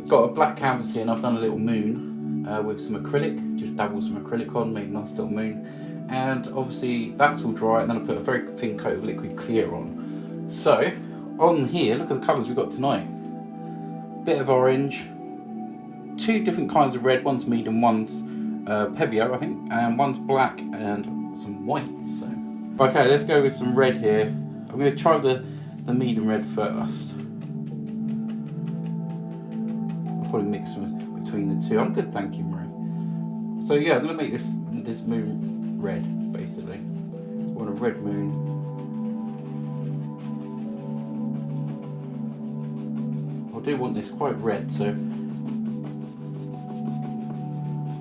got a black canvas here and I've done a little moon with some acrylic, just dabbled some acrylic on, made a nice little moon. And obviously that's all dry, and then I put a very thin coat of liquid clear on. So on here, look at the colours we've got tonight. Bit of orange, two different kinds of red, one's medium, one's Pebbio I think, and one's black and some white. So okay, let's go with some red here. I'm going to try the medium red first. I'll probably mix them between the two. I'm good, thank you, Marie. So yeah, I'm going to make this moon red, basically. I want a red moon. I do want this quite red, so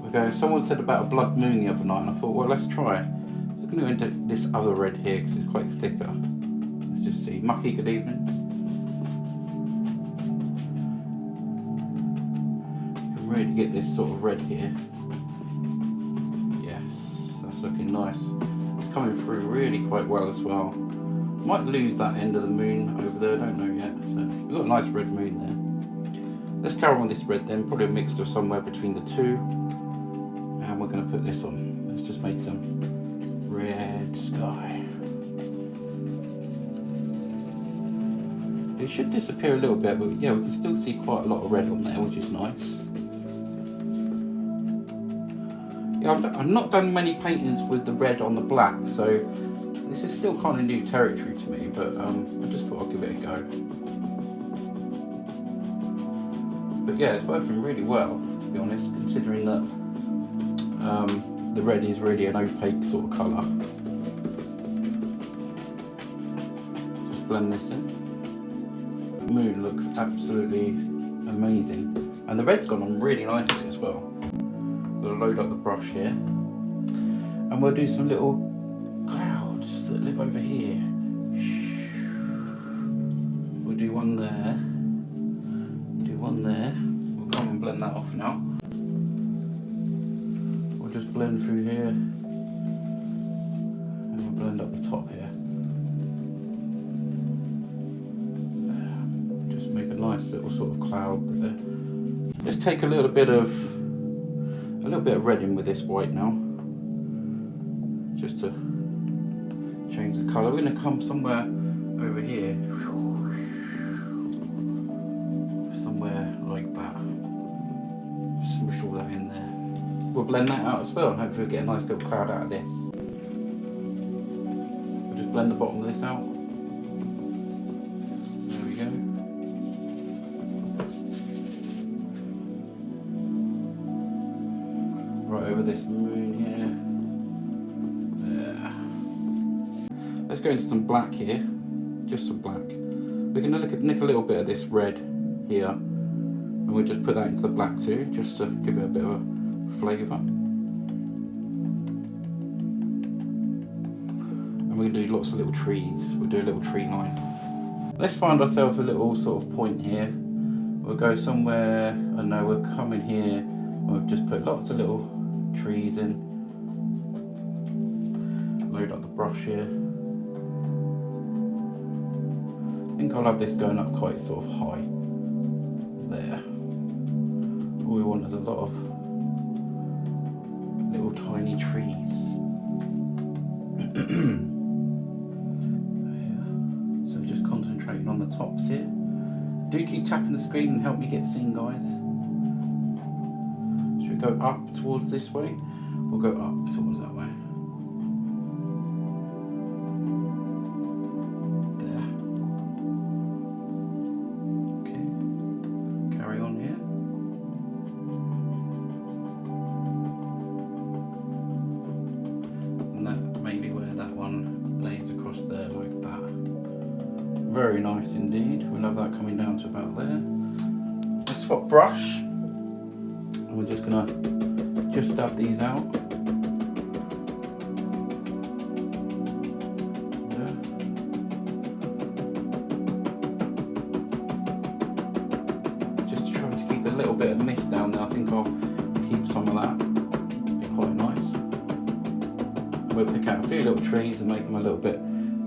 we're going. Someone said about a blood moon the other night, and I thought, well, let's try it. I'm going to go into this other red here because it's quite thicker. Let's just see. Mucky, good evening. You can really get this sort of red here. That's looking nice. It's coming through really quite well as well. Might lose that end of the moon over there, I don't know yet. So we've got a nice red moon there. Let's carry on with this red then, probably a mixture somewhere between the two. And we're going to put this on. Let's just make some red sky. It should disappear a little bit, but yeah, we can still see quite a lot of red on there, which is nice. I've not done many paintings with the red on the black, so this is still kind of new territory to me, but I just thought I'd give it a go. But yeah, it's working really well, to be honest, considering that the red is really an opaque sort of colour. Just blend this in. The moon looks absolutely amazing, and the red's gone on really nicely as well. We'll load up the brush here, and we'll do some little clouds that live over here. We'll do one there, do one there. We'll come and blend that off now. We'll just blend through here, and we'll blend up the top here. Just make a nice little sort of cloud there. Let's take a little bit of red in with this white now, just to change the colour. We're going to come somewhere over here, somewhere like that. Smush all that in there. We'll blend that out as well, and hopefully we'll get a nice little cloud out of this. We'll just blend the bottom of this out. There we go. Right over this moon here. There. Let's go into some black here. Just some black. We're going to nick a little bit of this red here, and we'll just put that into the black too, just to give it a bit of a flavour. And we're going to do lots of little trees. We'll do a little tree line. Let's find ourselves a little sort of point here. We'll go somewhere, I don't know, we'll come in here. We'll just put lots of little trees in. Load up the brush here. I think I'll have this going up quite sort of high. There. All we want is a lot of little tiny trees. So just concentrating on the tops here. Do keep tapping the screen and help me get seen, guys. Go up towards this way, we'll go up towards that way. There. Okay. Carry on here. And that may be where that one lays across there like that. Very nice indeed. We'll have that coming down to about there. Let's swap brush. We're just gonna dab these out. There. Just trying to keep a little bit of mist down there. I think I'll keep some of that. Be quite nice. We'll pick out a few little trees and make them a little bit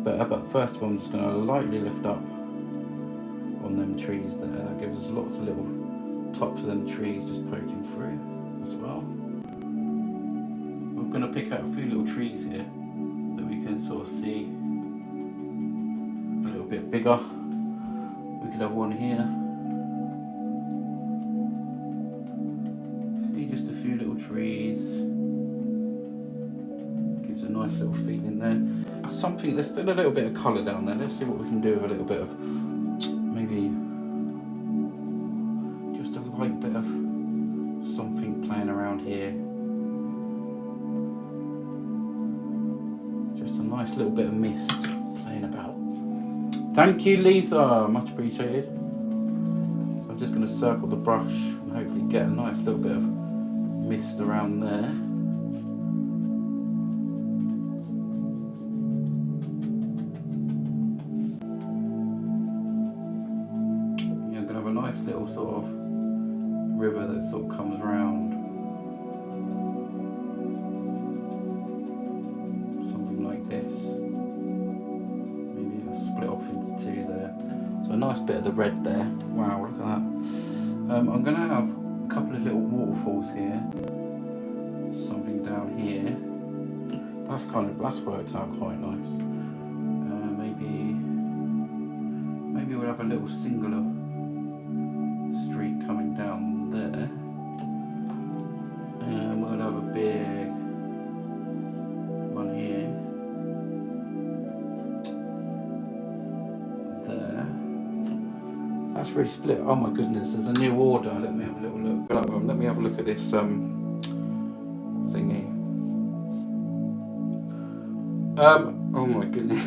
better. But first of all, I'm just gonna lightly lift up on them trees there. That gives us lots of little tops of them trees just poking through as well. We're going to pick out a few little trees here that we can sort of see a little bit bigger. We could have one here. See just a few little trees. Gives a nice little feeling there. Something, there's still a little bit of colour down there. Let's see what we can do with a little bit of, maybe just a light bit of something playing around here. Just a nice little bit of mist playing about. Thank you, Lisa, much appreciated. So I'm just going to circle the brush and hopefully get a nice little bit of mist around there. Nice little sort of river that sort of comes around, something like this. Maybe it'll split off into two there. So a nice bit of the red there. Wow, look at that. I'm going to have a couple of little waterfalls here. Something down here. That's worked out quite nice. Maybe we'll have a little singular street coming down there, and we'll have a big one here, there. That's really split. Oh my goodness, there's a new order. Let me have a little look. Let me have a look at this thingy. Oh my goodness.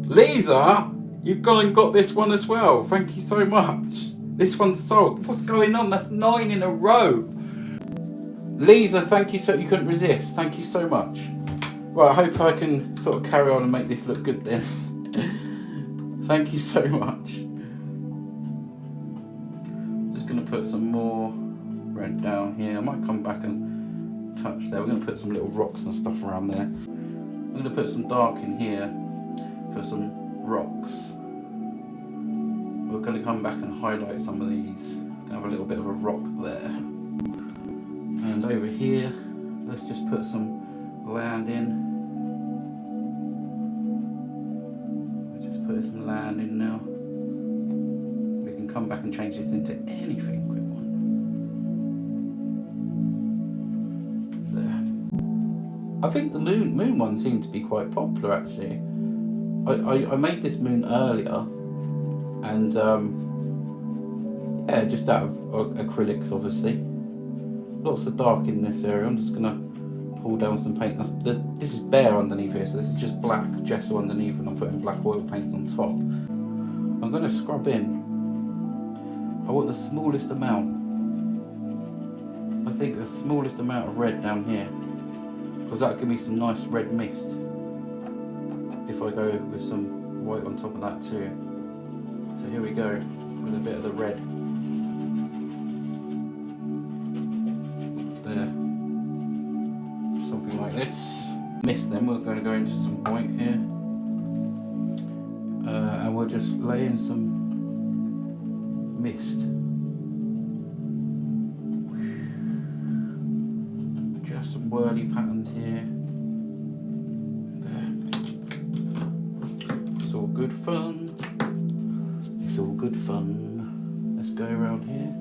Lisa, you've gone and got this one as well. Thank you so much. This one's sold. What's going on? That's 9 in a row. Lisa, thank you so you couldn't resist. Thank you so much. Right, I hope I can sort of carry on and make this look good then. Thank you so much. Just going to put some more red down here. I might come back and touch there. We're going to put some little rocks and stuff around there. I'm going to put some dark in here for some rocks. We're going to come back and highlight some of these. We're going to have a little bit of a rock there. And over here, let's just put some land in. We'll just put some land in now. We can come back and change this into anything we want. There. I think the moon one seemed to be quite popular actually. I made this moon earlier, and yeah, just out of acrylics obviously. Lots of dark in this area. I'm just gonna pull down some paint. This is bare underneath here, so this is just black gesso underneath, and I'm putting black oil paints on top. I'm gonna scrub in. I want the smallest amount. I think the smallest amount of red down here, because that'll give me some nice red mist. If I go with some white on top of that too. So here we go with a bit of the red. There. Something like this. Mist then, we're going to go into some white here. And we'll just lay in some mist. Just some whirly patterns here. It's all good fun. It's all good fun. Let's go around here.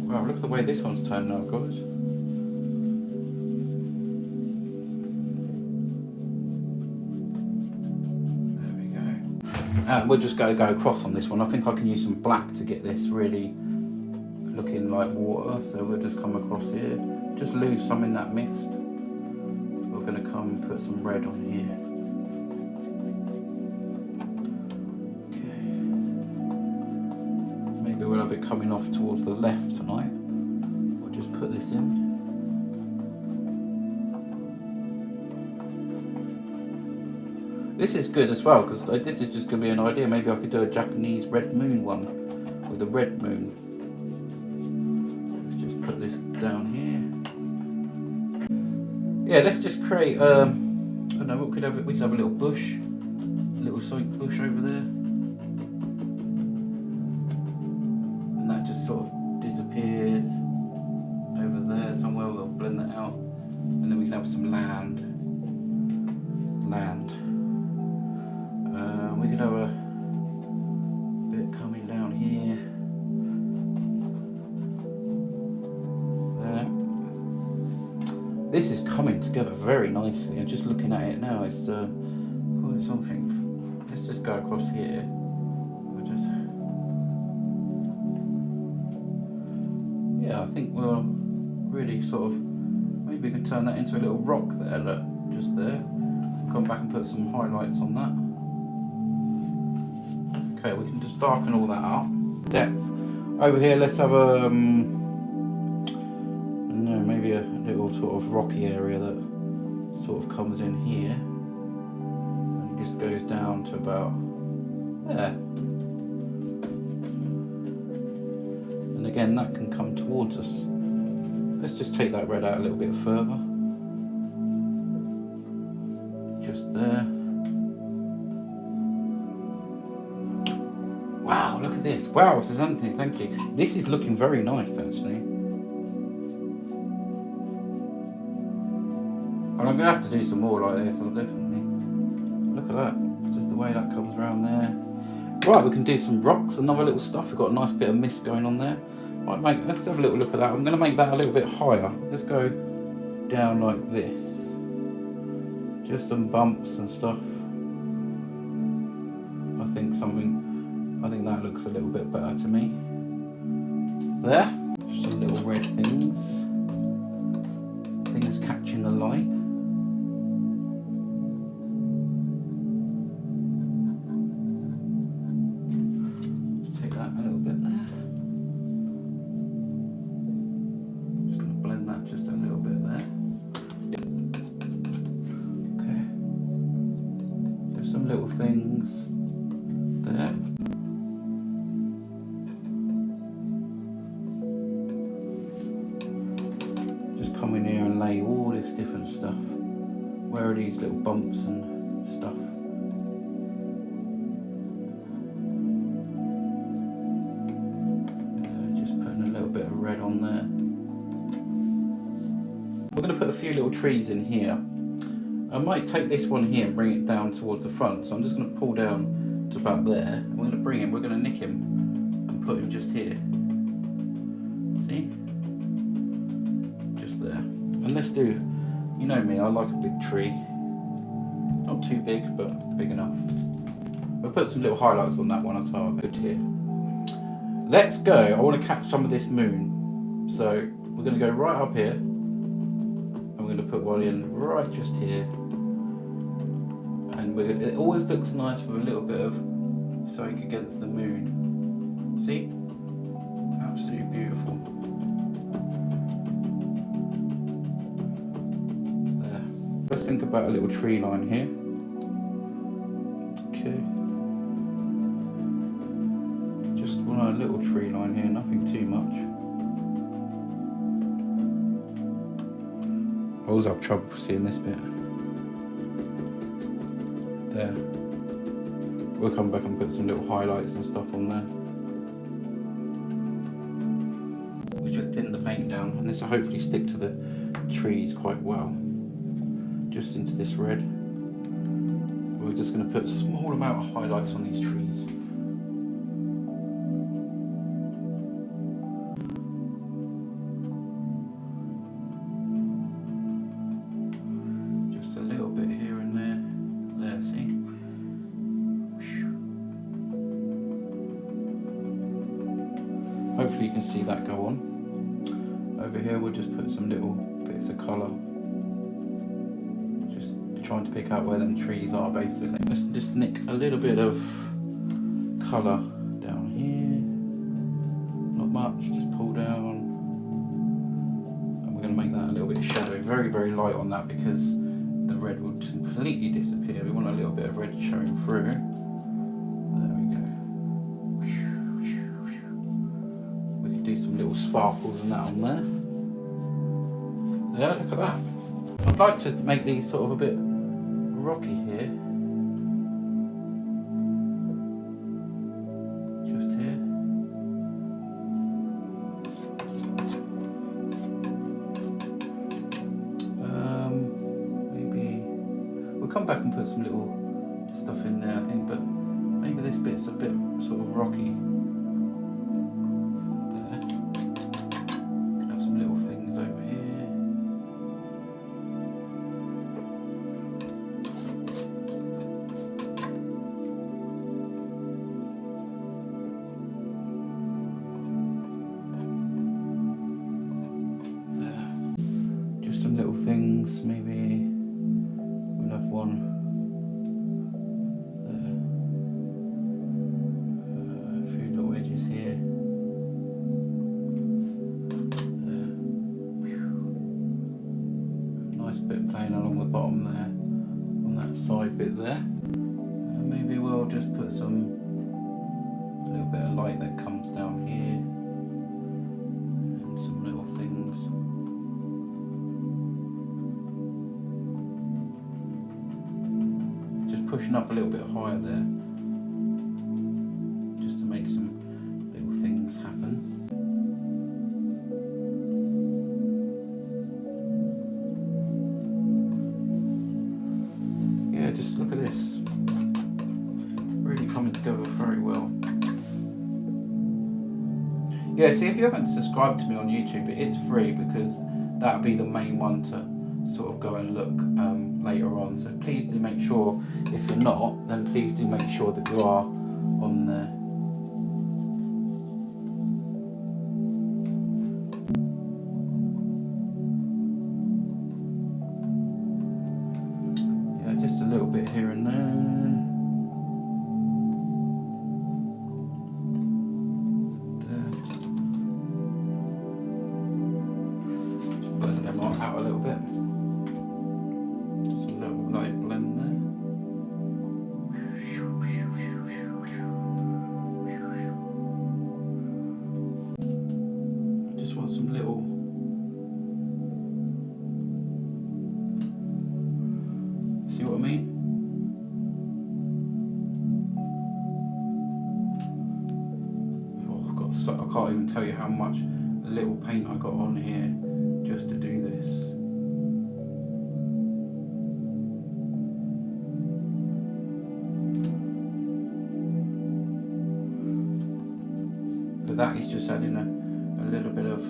Wow, look at the way this one's turned out, guys. There we go. And we're just going to go across on this one. I think I can use some black to get this really looking like water. So we'll just come across here. Just lose some in that mist. We're going to come and put some red on here. Okay. Maybe we'll have it coming off towards the left tonight. We'll just put this in. This is good as well, because this is just going to be an idea. Maybe I could do a Japanese red moon one with a red moon. Let's just put this down here. Yeah, let's just create, I don't know, we could have a little bush little soap bush over there. And that just sort of disappears over there somewhere. We'll blend that out. And then we can have some land. We could have a bit coming down here. There. This is coming together very nicely. And just looking at it now, it's quite something. Let's just go across here. Yeah, I think we'll really sort of, maybe we can turn that into a little rock there, look, just there. Come back and put some highlights on that. Okay, we can just darken all that up. Depth. Over here, let's have a, I don't know, maybe a little sort of rocky area that sort of comes in here. And just goes down to about there. And again, that can come towards us. Let's just take that red out a little bit further. Just there. Wow, look at this. Wow, says Anthony, thank you. This is looking very nice, actually. And I'm going to have to do some more like this, I'll definitely. Look at that. Just the way that comes around there. Right, we can do some rocks and other little stuff. We've got a nice bit of mist going on there. Right, let's have a little look at that. I'm going to make that a little bit higher. Let's go down like this. Just some bumps and stuff. I think that looks a little bit better to me. There. Just some little red things. Things catching the light. Just take that a little bit there. Just going to blend that just a little bit there. Okay. Just some little things there. Come in here and lay all this different stuff. Where are these little bumps and stuff? Just putting a little bit of red on there. We're going to put a few little trees in here. I might take this one here and bring it down towards the front. So I'm just going to pull down to about there. And we're going to bring him, we're going to nick him and put him just here. See? There. And let's do, you know me, I like a big tree. Not too big, but big enough. We'll put some little highlights on that one as well. Good here. Let's go. I want to catch some of this moon. So we're going to go right up here. And we're going to put one in right just here. And it always looks nice with a little bit of soak against the moon. See? Absolutely beautiful. Let's think about a little tree line here. Okay. Just want a little tree line here, nothing too much. I always have trouble seeing this bit. There. We'll come back and put some little highlights and stuff on there. We'll just thin the paint down, and this will hopefully stick to the trees quite well. Just into this red. We're just going to put a small amount of highlights on these trees. Just a little bit here and there. There, see? Hopefully you can see that go on. Over here we'll just put some little bits of colour. Trying to pick out where them trees are basically. Let's just nick a little bit of colour down here. Not much, just pull down. And we're going to make that a little bit shadowy. Very, very light on that because the red would completely disappear. We want a little bit of red showing through. There we go. We could do some little sparkles and that on there. Yeah, look at that. I'd like to make these sort of a bit rocky here. put some little stuff in there, I think, but maybe this bit's a bit sort of rocky. There. Could have some little things over here. Some little things, maybe we'll have one there. A few little edges here. There. Nice bit playing along the bottom there, on that side bit there. Maybe we'll just put a little bit of light that comes down here, and some little things. Pushing up a little bit higher there, just to make some little things happen. Yeah, just look at this. Really coming together very well. Yeah, see, if you haven't subscribed to me on YouTube, it is free, because that'll be the main one to sort of go and look later on. So please do make sure, if you're not, then please do make sure that you are on there. Yeah, just a little bit here and there. Just blend them out a little bit. Some little, see what I mean? Oh, I can't even tell you how much little paint I got on here just to do this. But that is just adding a little bit of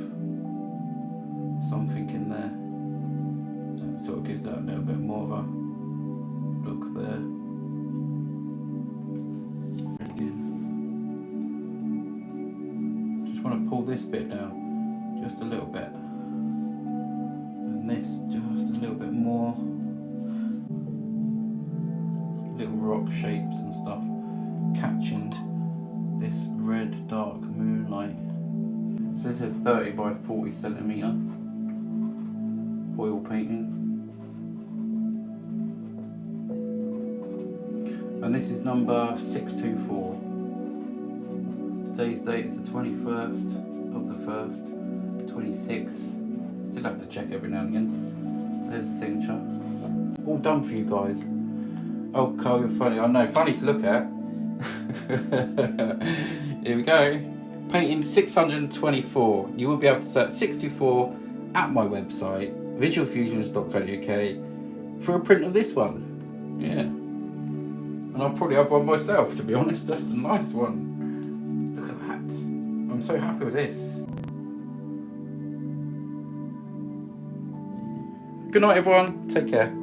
something in there. That sort of gives that a little bit more of a look there. Again. Just want to pull this bit down just a little bit, and this just a little bit more. Little rock shapes and stuff, catching this red dark moonlight. So this is 30 by 40 centimetre foil painting, and this is number 624. Today's date is the 21st of the 1st, 26. Still have to check every now and again. There's the signature. All done for you guys. Oh, Carl, you're funny. I know, funny to look at. Here we go. Painting 624. You will be able to search 64 at my website, visualfusions.co.uk, for a print of this one. Yeah. And I'll probably have one myself, to be honest. That's a nice one. Look at that. I'm so happy with this. Good night, everyone. Take care.